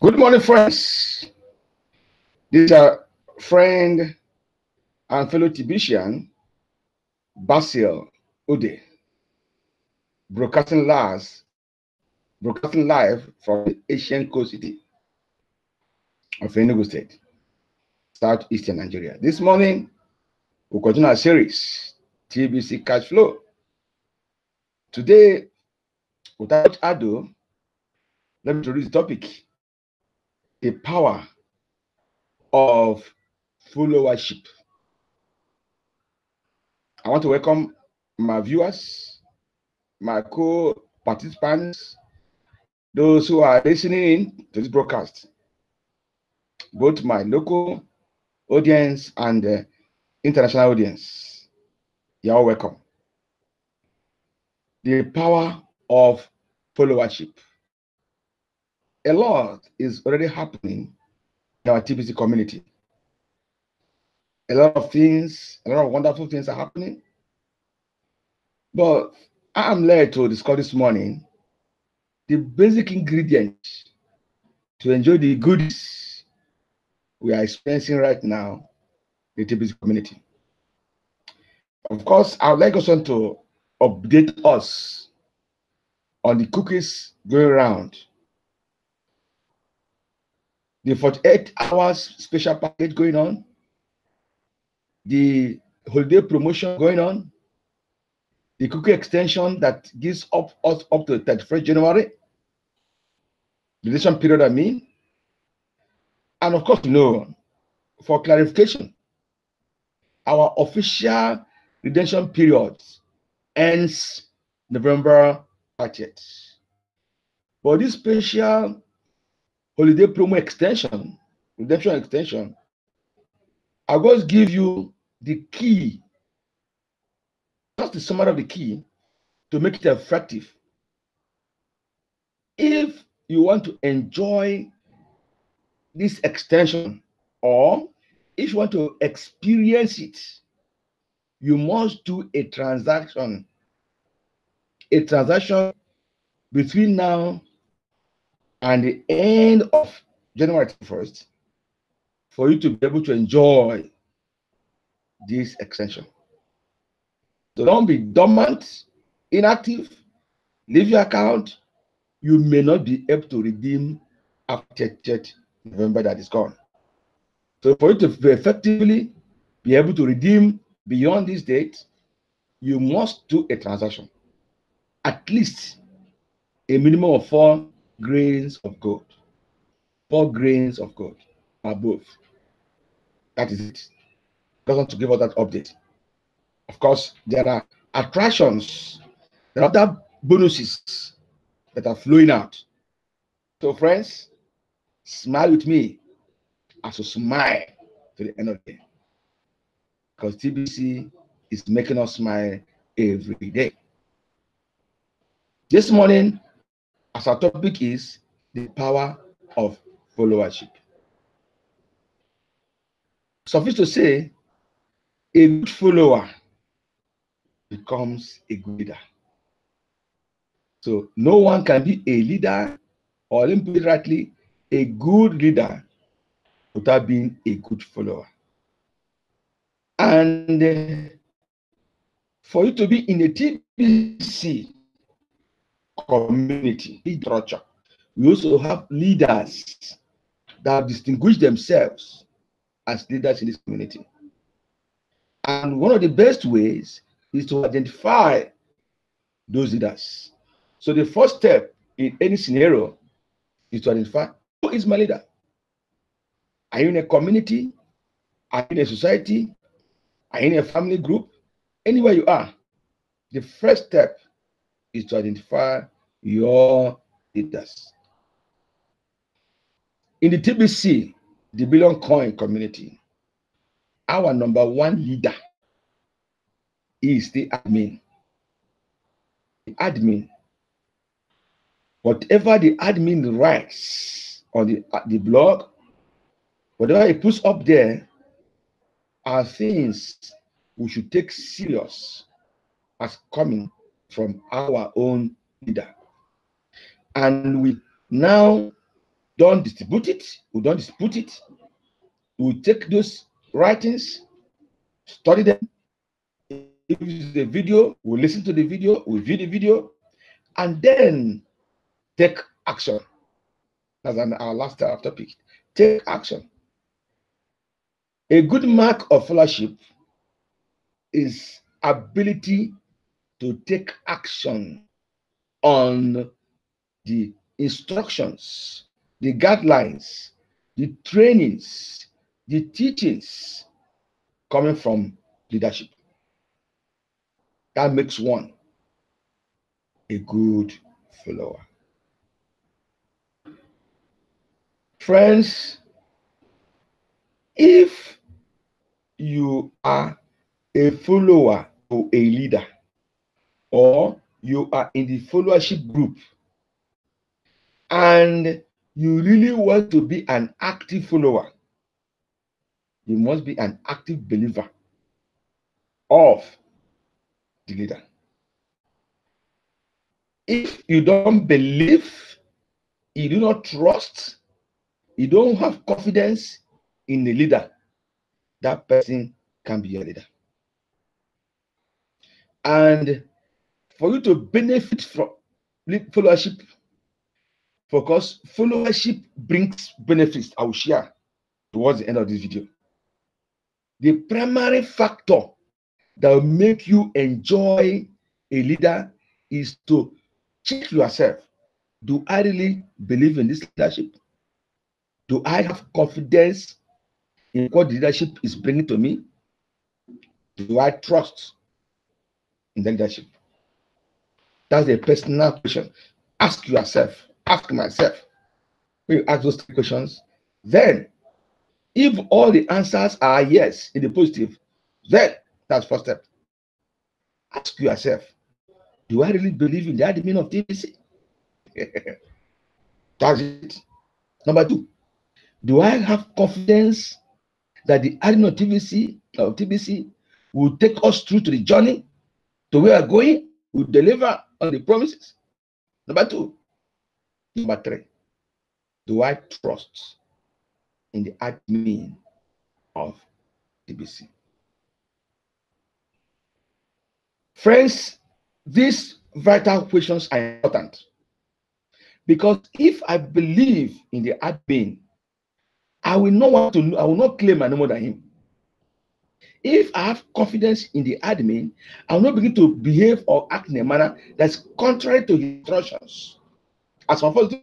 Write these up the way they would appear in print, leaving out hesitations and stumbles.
Good morning, friends. This is our friend and fellow TBCian, Basil Ude, broadcasting live from the ancient coast city of Enugu State, southeastern Nigeria. This morning, we'll continue our series, TBC Cashflow. Today, without ado, let me introduce the topic, the power of followership. I want to welcome my viewers, my co-participants, those who are listening in to this broadcast, both my local audience and international audience. You're all welcome. The power of followership. A lot is already happening in our TBC community. A lot of wonderful things are happening. But I'm led to discuss this morning the basic ingredients to enjoy the goodies we are experiencing right now in the TBC community. Of course, I would like also to update us on the cookies going around. The 48 hours special package going on, the holiday promotion going on, the cookie extension that gives us up to 31st January, the redemption period I mean. And of course, for clarification, our official redemption period ends November 30th. But this special holiday promo extension, redemption extension, I'll just give you the key, just the summary of the key to make it effective. If you want to enjoy this extension, or if you want to experience it, you must do a transaction between now and the end of January 1st for you to be able to enjoy this extension. So don't be dormant, inactive, leave your account. You may not be able to redeem after 30th November that is gone. So for you to effectively be able to redeem beyond this date, you must do a transaction, at least a minimum of 4 grains of gold. 4 grains of gold above. That is it. Just want to give us that update. Of course, there are attractions, there are other bonuses that are flowing out. So friends, smile with me as you smile to the end of the day, because TBC is making us smile every day. This morning, as our topic is the power of followership. Suffice to say, a good follower becomes a good leader. So no one can be a leader, or let me put it rightly, a good leader without being a good follower. And for you to be in a TBC community structure, we also have leaders that distinguish themselves as leaders in this community. And one of the best ways is to identify those leaders. So the first step in any scenario is to identify who is my leader. Are you in a community? Are you in a society? Are you in a family group? Anywhere you are, the first step is to identify your leaders. In the TBC, the Billion Coin community, our number one leader is the admin. The admin. Whatever the admin writes on the blog, whatever he puts up there, are things we should take serious as coming from our own leader. And we now don't distribute it. We don't dispute it. We take those writings, study them. If it's a video, we listen to the video, we view the video, and then take action. That's our last topic. Take action. A good mark of fellowship is ability to take action on the instructions, the guidelines, the trainings, the teachings coming from leadership. That makes one a good follower. Friends, if you are a follower to a leader, or you are in the followership group, and you really want to be an active follower, you must be an active believer of the leader. If you don't believe, you do not trust, you don't have confidence in the leader, that person can be your leader. And for you to benefit from followership, because followership brings benefits, I will share towards the end of this video. The primary factor that will make you enjoy a leader is to check yourself. Do I really believe in this leadership? Do I have confidence in what the leadership is bringing to me? Do I trust in the leadership? That's a personal question. Ask yourself, ask myself. When you ask those three questions, then if all the answers are yes in the positive, then that's first step. Ask yourself, do I really believe in the admin of TBC? That's it. Number two, do I have confidence that the admin of TBC will take us through to the journey to where we are going, will deliver on the promises? Number two. Number three, do I trust in the admin of TBC? Friends, these vital questions are important, because if I believe in the admin, I will not claim I know more than him. If I have confidence in the admin, I will not begin to behave or act in a manner that's contrary to his instructions. As my first,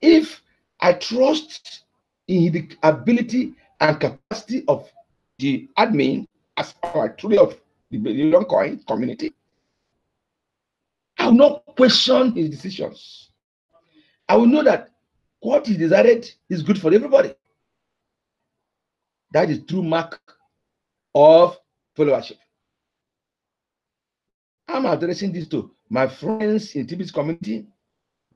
if I trust in the ability and capacity of the admin as truly of the Long Coin community, I will not question his decisions. I will know that what he decided is good for everybody. That is true mark of followership. I'm addressing this to my friends in the TBC community,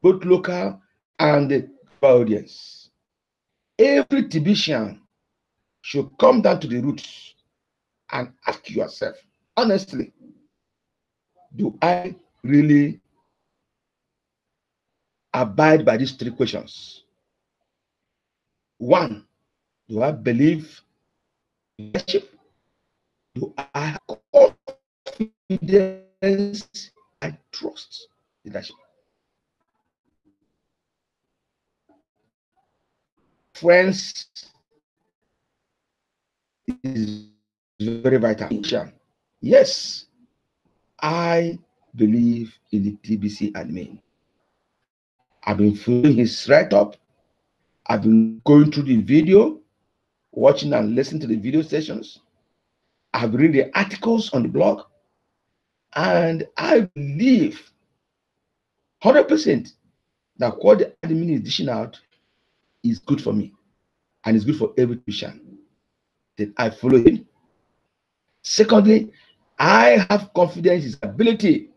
both local and the audience. Every TBCian should come down to the roots and ask yourself, honestly, do I really abide by these three questions? One, do I believe in leadership? Do I have confidence and trust in leadership? Friends, is very vital. Yes, I believe in the TBC admin. I've been following his write-up. I've been going through the video, watching and listening to the video sessions. I've read the articles on the blog, and I believe 100% that what the admin is dishing out is good for me, and it's good for every Christian. That I follow him. Secondly, I have confidence in his ability.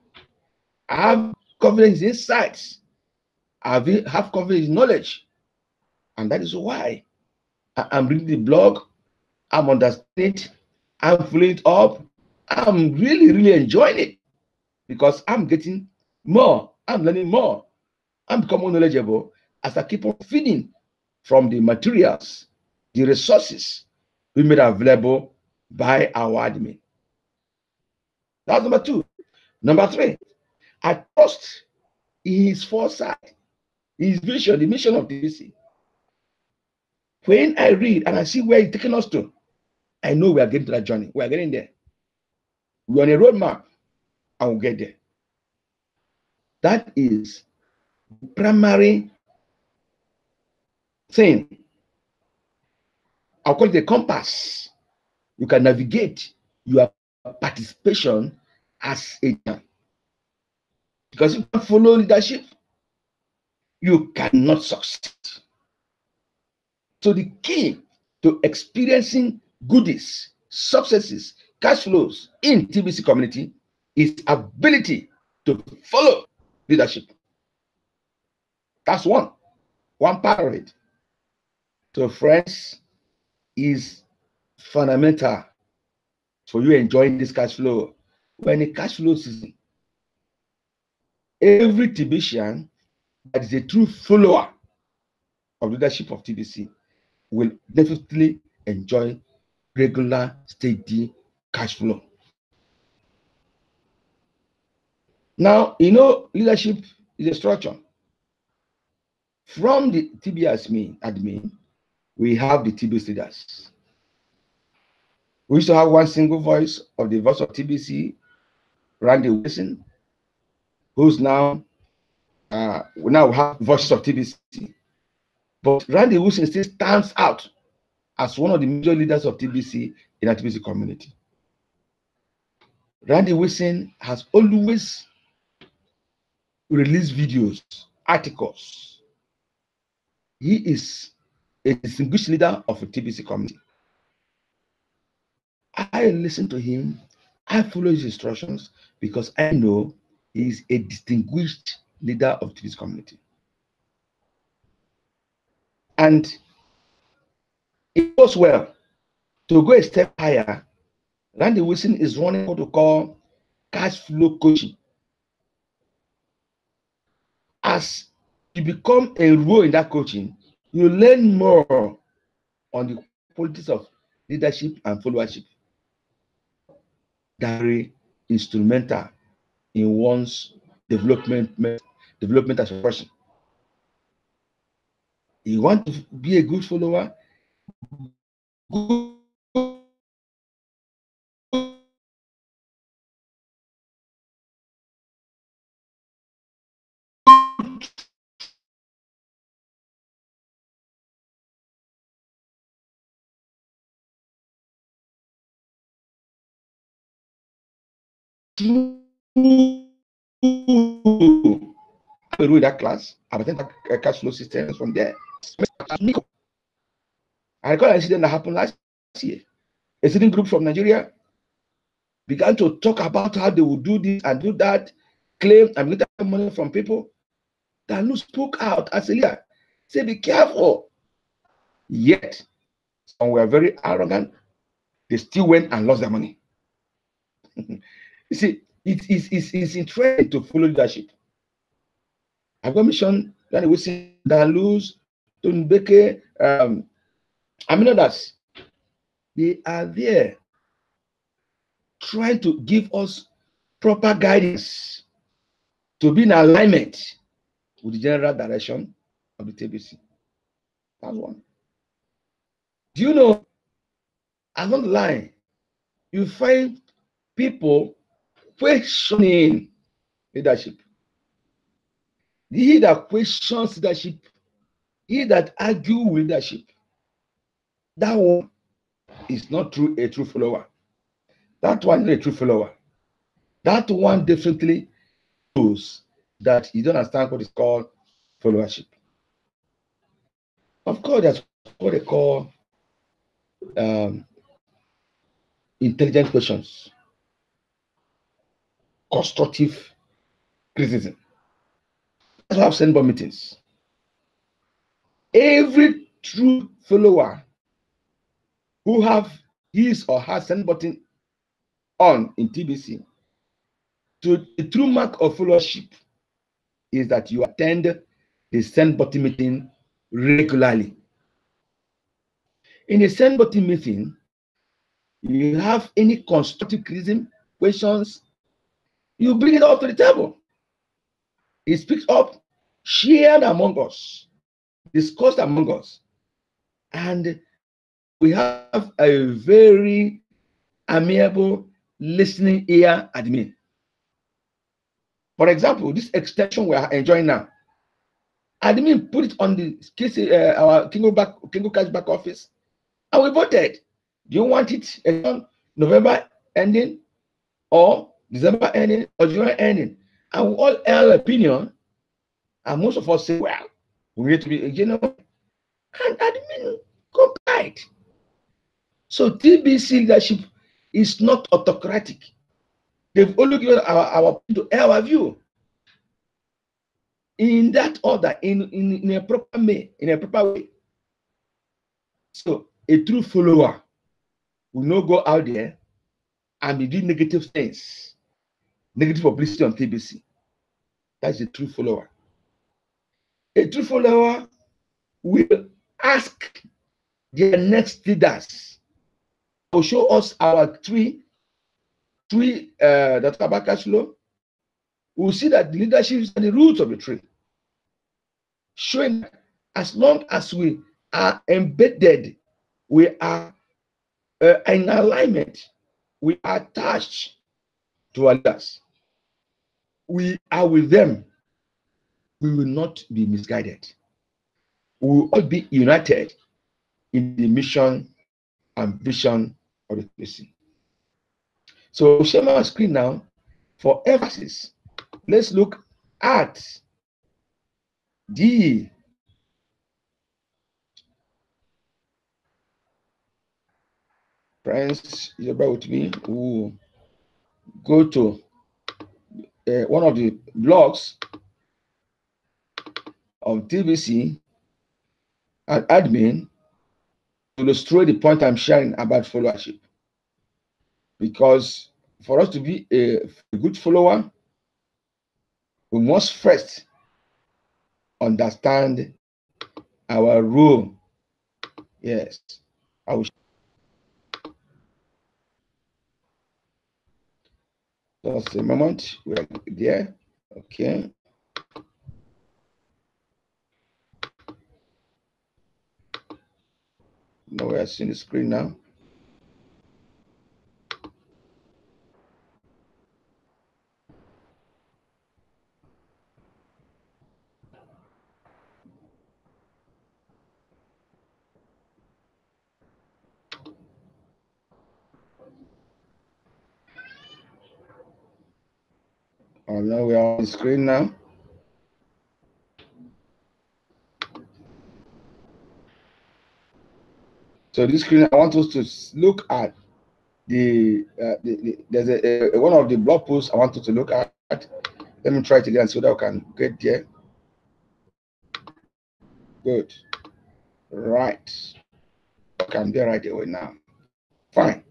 I have confidence in his insights. I have confidence in knowledge. And that is why I'm reading the blog. I'm understanding it. I'm following it up. I'm really, really enjoying it, because I'm getting more. I'm learning more. and become more knowledgeable as I keep on feeding from the materials, the resources we made available by our admin. That's number 2. Number 3, I trust in his foresight, his vision, the mission of TBC. When I read and I see where he's taking us to, I know we are getting to that journey. We are getting there. We're on a roadmap and we'll get there. That is the primary thing. I'll call it a compass. You can navigate your participation as a leader. Because if you follow leadership, you cannot succeed. So the key to experiencing goodies, successes, cash flows in TBC community is ability to follow leadership. That's one part of it. So friends, is fundamental for you enjoying this cash flow. When a cash flow season, every TBCian that is a true follower of leadership of TBC will definitely enjoy regular, steady cash flow. Now, leadership is a structure. From the TBS admin, we have the TBC leaders. We used to have one single voice of the voice of TBC, Randy Wilson, who's now, we now have voices of TBC. But Randy Wilson still stands out as one of the major leaders of TBC in the TBC community. Randy Wilson has always released videos, articles. He is a distinguished leader of the TBC community. I listen to him, I follow his instructions because I know he is a distinguished leader of the TBC community. And it goes well. To go a step higher, Randy Wilson is running what we call cash flow coaching. As you become enrolled in that coaching, you learn more on the qualities of leadership and followership that are very instrumental in one's development as a person. You want to be a good follower? I will that class. I attend cash flow systems from there. I recall an incident that happened last year. A student group from Nigeria began to talk about how they would do this and do that, claim and get money from people. That spoke out as a leader. Say, be careful. Yet, some were very arrogant. They still went and lost their money. You see, it's interesting to follow leadership. I've got mission that we see that lose to Mbeke, others. They are there trying to give us proper guidance to be in alignment with the general direction of the TBC. That's one. Do you know, along the line, you find people questioning leadership. He that questions leadership, he that argues with leadership, that one is not a true follower. That one is a true follower. That one definitely shows that you don't understand what is called followership. Of course, that's what they call intelligent questions, constructive criticism. That's why I've sent board meetings. Every true follower who have his or her send button on in TBC, to the true mark of followership is that you attend the send button meeting regularly. In a send button meeting, you have any constructive criticism, questions, you bring it up to the table. It speaks up, shared among us, discussed among us, and we have a very amiable listening ear admin. For example, this extension we are enjoying now, admin put it on the our Kingo Cash back office, and we voted. Do you want it on November ending, or December ending, or January ending? And we all have opinion, and most of us say, well, we need to be, and admin complied. So TBC leadership is not autocratic. They've only given our view in that order, in a proper way. So a true follower will not go out there and be doing negative things, negative publicity on TBC. That's a true follower. A true follower will ask their next leaders to show us our tree that about cashflow. We'll see that the leadership is at the roots of the tree, showing that as long as we are embedded, we are in alignment, we are attached to our leaders, we are with them, we will not be misguided. We will all be united in the mission and vision of the TBC. So I'll share my screen now for emphasis. Let's look at the friends, is about with me, who go to one of the blogs of TBC and admin to illustrate the point I'm sharing about followership. Because for us to be a good follower, we must first understand our role. Yes, I will. Just a moment, we're there. Okay. Now we are seeing the screen now. Oh, now we are on the screen now. So this screen, I want us to look at there's one of the blog posts I want us to look at. Let me try it again so that I can get there. Good. Right. Okay, I'm there right away now. Fine.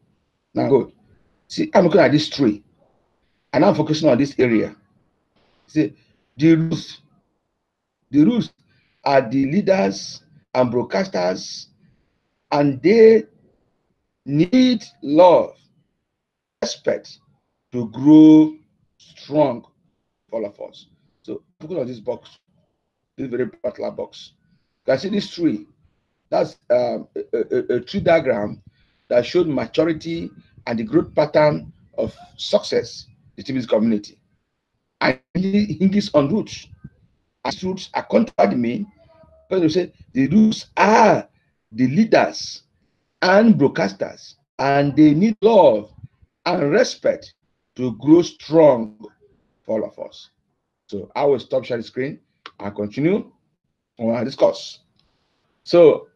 Now good. See, I'm looking at this tree, and I'm focusing on this area. See, the roots are the leaders and broadcasters, and they need love, respect to grow strong for all of us. So focus on this box, this very particular box. You can see this tree. That's a tree diagram that showed maturity and the growth pattern of success in the TBC community. And he hinges on roots. As roots are contrary to me, but you say the roots are the leaders and broadcasters, and they need love and respect to grow strong for all of us. So I will stop sharing the screen and continue on our discourse. So,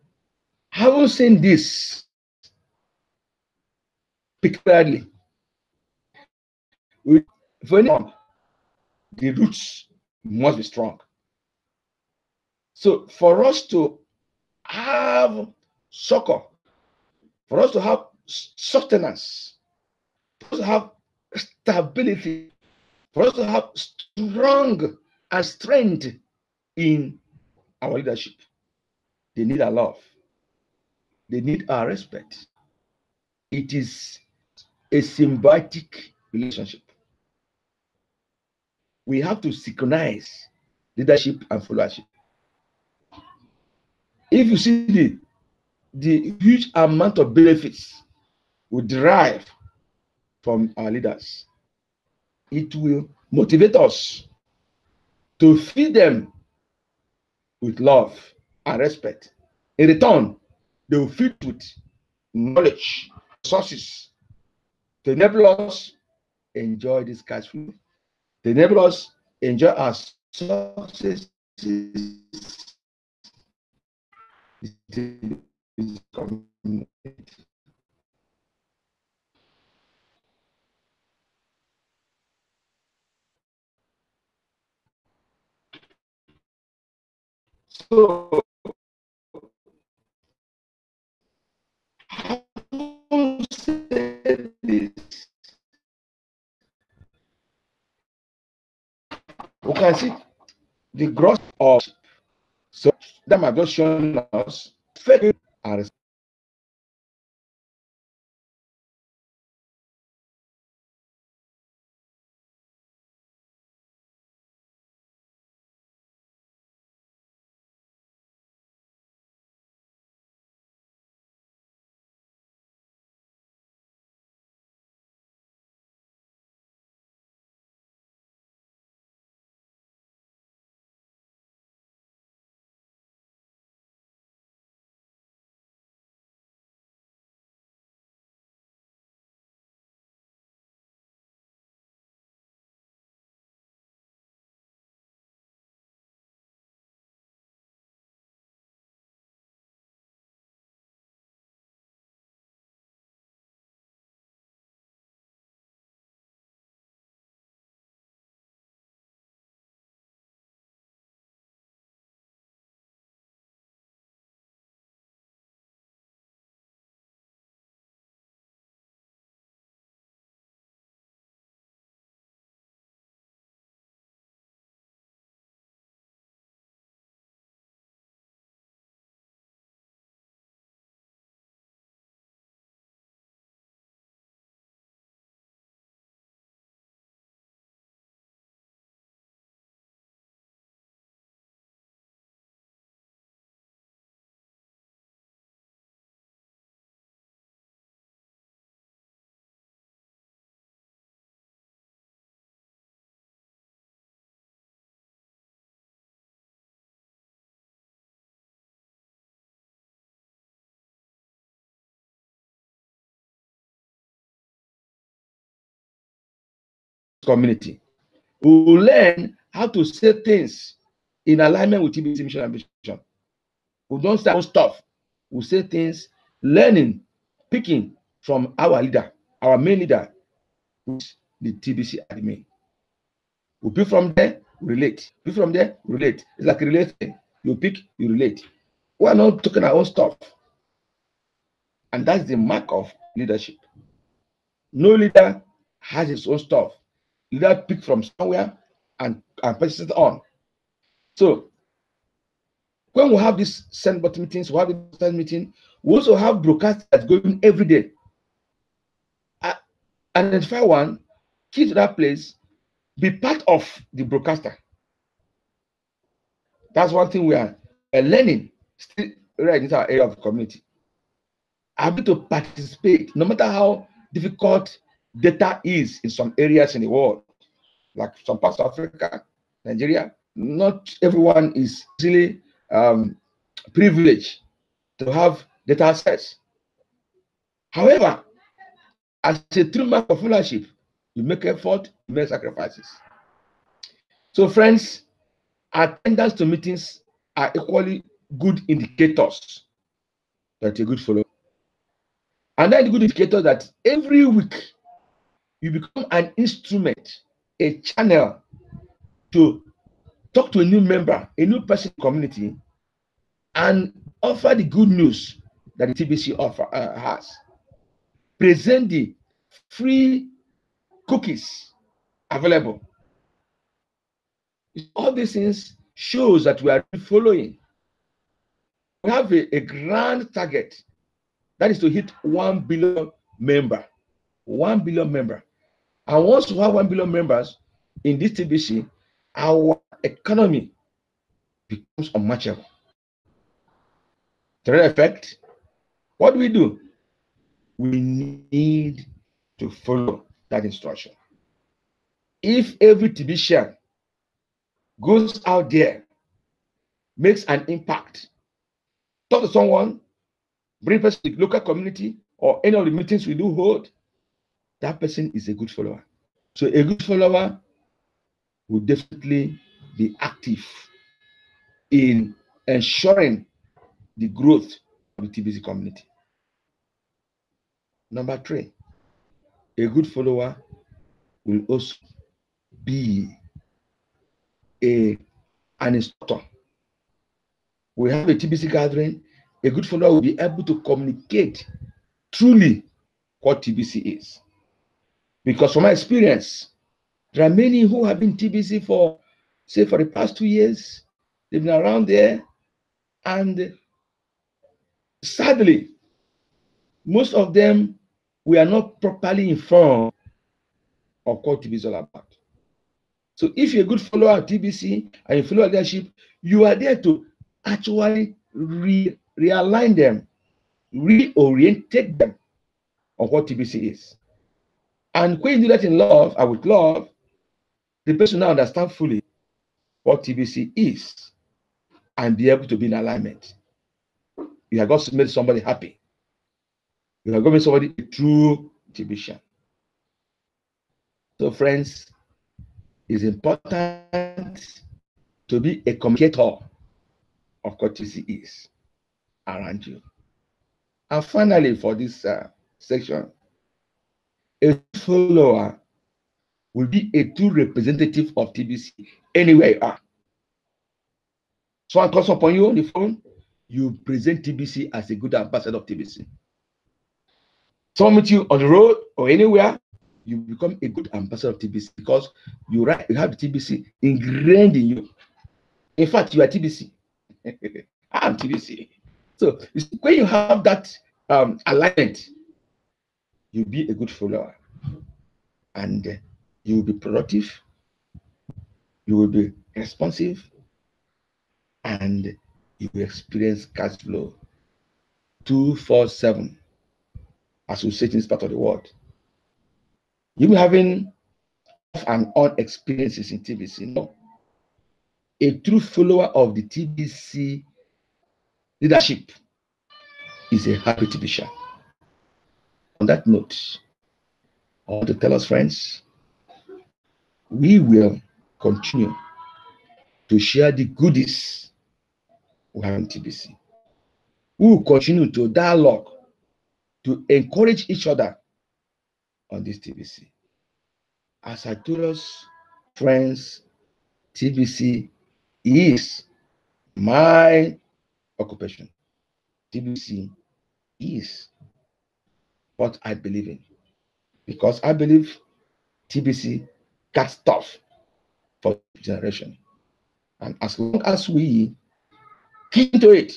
having seen this particularly, for anyone, the roots must be strong. So, for us to have succor, for us to have sustenance, for us to have stability, for us to have strong and strength in our leadership. They need our love. They need our respect. It is a symbiotic relationship. We have to synchronize leadership and followership. If you see the huge amount of benefits we derive from our leaders, it will motivate us to feed them with love and respect. In return, they will feed with knowledge, resources to enable us enjoy this cash flow, to enable us enjoy our successes. So, having said this, we can see the gross of, so that might just shown us fake and community. We will learn how to say things in alignment with TBC mission and vision. We don't start stuff. We say things, learning, picking from our leader, our main leader, which the TBC admin. We pick from there, relate. Pick from there, relate. It's like a relating. You pick, you relate. We are not talking our own stuff. And that's the mark of leadership. No leader has his own stuff. Leader pick from somewhere and pass it on. So when we have these send button meetings, we have the meeting, we also have broadcasts that's going every day. Identify one, key to that place, be part of the broadcaster. That's one thing we are learning still right in our area of the community. Able to participate, no matter how difficult data is in some areas in the world, like some parts of Africa, Nigeria. Not everyone is really privileged to have data access. However, as a true mark of followership, you make effort, you make sacrifices. So, friends, attendance to meetings are equally good indicators that you're a good follower. And then the good indicator that every week you become an instrument, a channel to talk to a new member, a new person in the community, and offer the good news that the TBC has. Present the free cookies available. All these things shows that we are following We have a grand target. That is to hit 1 billion member. 1 billion member. And once we have 1 billion members in this TBC, our economy becomes unmatchable. The effect, what do? We need to follow that instruction. If every TBC goes out there, makes an impact, talk to someone, bring person to the local community or any of the meetings we do hold, that person is a good follower. So a good follower will definitely be active in ensuring the growth of the TBC community. Number 3, a good follower will also be an instructor. We have a TBC gathering, a good follower will be able to communicate truly what TBC is. Because from my experience, there are many who have been TBC for, say, for the past 2 years. They've been around there, and sadly, most of them we are not properly informed of what TBC is all about. So if you're a good follower of TBC and you follow leadership, you are there to actually realign them, reorientate them on what TBC is. And when you do that in love and with love, the person now understand fully what TBC is and be able to be in alignment. You have got to make somebody happy. You have got to make somebody a true TBC. So friends, it's important to be a communicator of what TBC is around you. And finally, for this section, a follower will be a true representative of TBC anywhere you are. Someone calls upon you on the phone, you present TBC as a good ambassador of TBC. Someone meets you on the road or anywhere, you become a good ambassador of TBC because you have the TBC ingrained in you. In fact, you are TBC. I'm TBC. So when you have that alignment, you'll be a good follower, and you will be productive, you will be responsive, and you will experience cash flow 247, as we say in this part of the world. You'll be having off and on experiences in TBC. No. A true follower of the TBC leadership is a happy TBC. On that note, I want to tell us, friends, we will continue to share the goodies we have in TBC. We will continue to dialogue, to encourage each other on this TBC. As I told us, friends, TBC is my occupation. TBC is what I believe in, because I believe TBC got stuff for generation. And as long as we keep to it,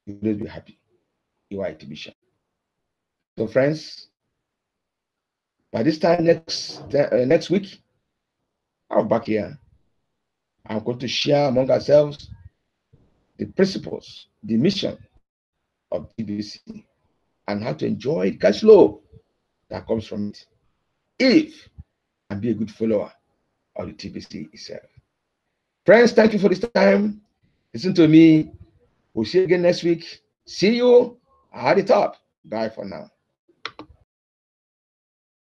you will be happy. You are a TBC. So friends, by this time next week, I'll be back here. I'm going to share among ourselves the principles, the mission of TBC, and how to enjoy the cash flow that comes from it, if and be a good follower of the TBC itself. Friends, thank you for this time. Listen to me. We'll see you again next week. See you at the top. Bye for now.